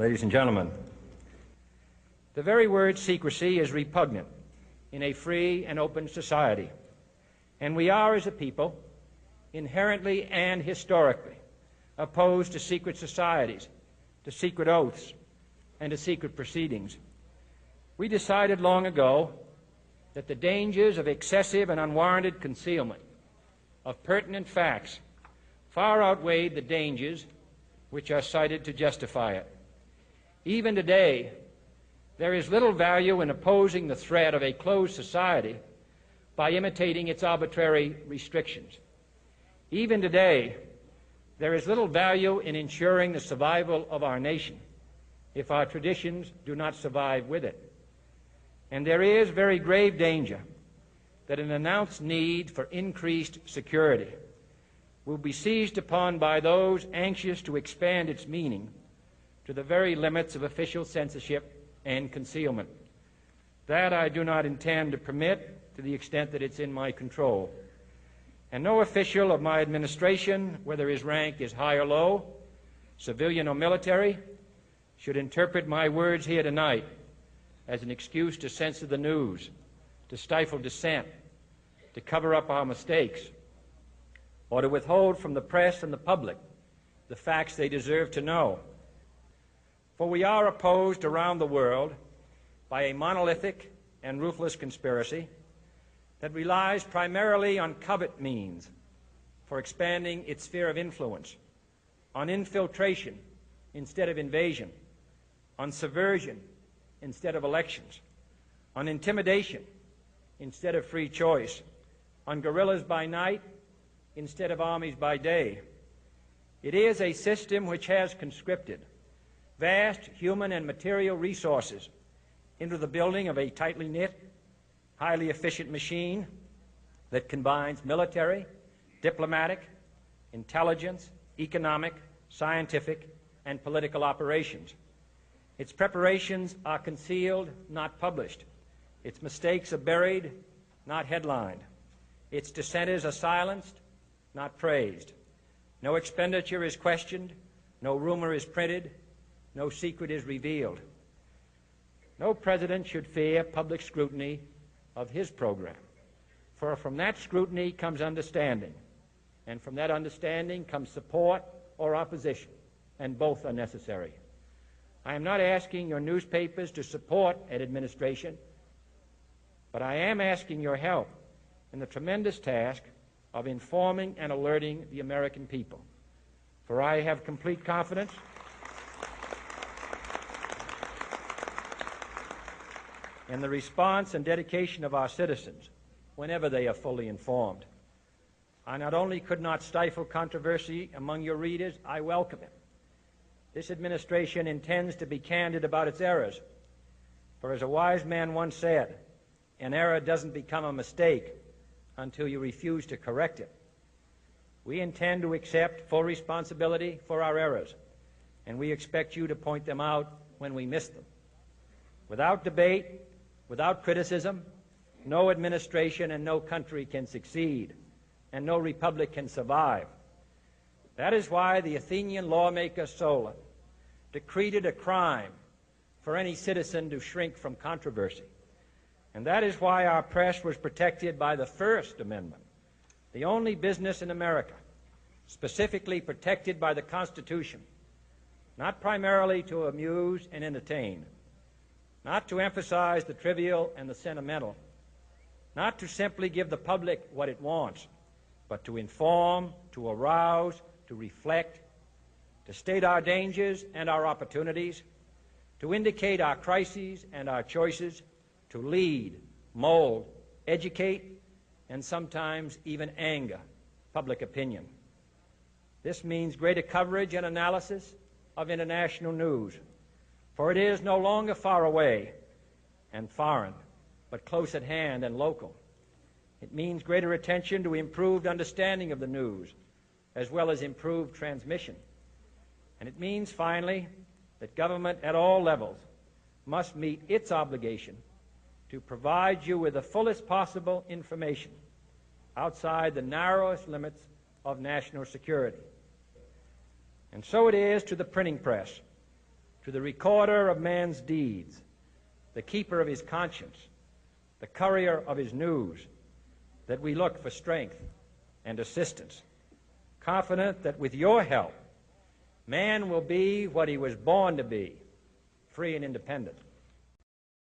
Ladies and gentlemen, the very word secrecy is repugnant in a free and open society, and we are, as a people, inherently and historically opposed to secret societies, to secret oaths, and to secret proceedings. We decided long ago that the dangers of excessive and unwarranted concealment of pertinent facts far outweighed the dangers which are cited to justify it. Even today, there is little value in opposing the threat of a closed society by imitating its arbitrary restrictions. Even today, there is little value in ensuring the survival of our nation if our traditions do not survive with it. And there is very grave danger that an announced need for increased security will be seized upon by those anxious to expand its meaning to the very limits of official censorship and concealment. That I do not intend to permit to the extent that it's in my control. And no official of my administration, whether his rank is high or low, civilian or military, should interpret my words here tonight as an excuse to censor the news, to stifle dissent, to cover up our mistakes, or to withhold from the press and the public the facts they deserve to know. For we are opposed around the world by a monolithic and ruthless conspiracy that relies primarily on covert means for expanding its sphere of influence, on infiltration instead of invasion, on subversion instead of elections, on intimidation instead of free choice, on guerrillas by night instead of armies by day. It is a system which has conscripted vast human and material resources into the building of a tightly knit, highly efficient machine that combines military, diplomatic, intelligence, economic, scientific, and political operations. Its preparations are concealed, not published. Its mistakes are buried, not headlined. Its dissenters are silenced, not praised. No expenditure is questioned, no rumor is printed, no secret is revealed. No president should fear public scrutiny of his program, for from that scrutiny comes understanding, and from that understanding comes support or opposition, and both are necessary. I am not asking your newspapers to support an administration, but I am asking your help in the tremendous task of informing and alerting the American people. For I have complete confidence in the response and dedication of our citizens whenever they are fully informed. I not only could not stifle controversy among your readers, I welcome it. This administration intends to be candid about its errors. For as a wise man once said, an error doesn't become a mistake until you refuse to correct it. We intend to accept full responsibility for our errors, and we expect you to point them out when we miss them. Without debate, without criticism, no administration and no country can succeed, and no republic can survive. That is why the Athenian lawmaker Solon decreed it a crime for any citizen to shrink from controversy. And that is why our press was protected by the First Amendment, the only business in America specifically protected by the Constitution, not primarily to amuse and entertain, not to emphasize the trivial and the sentimental, not to simply give the public what it wants, but to inform, to arouse, to reflect, to state our dangers and our opportunities, to indicate our crises and our choices, to lead, mold, educate, and sometimes even anger public opinion. This means greater coverage and analysis of international news, for it is no longer far away and foreign, but close at hand and local. It means greater attention to improved understanding of the news, as well as improved transmission. And it means, finally, that government at all levels must meet its obligation to provide you with the fullest possible information outside the narrowest limits of national security. And so it is to the printing press, to the recorder of man's deeds, the keeper of his conscience, the courier of his news, that we look for strength and assistance, confident that with your help, man will be what he was born to be, free and independent.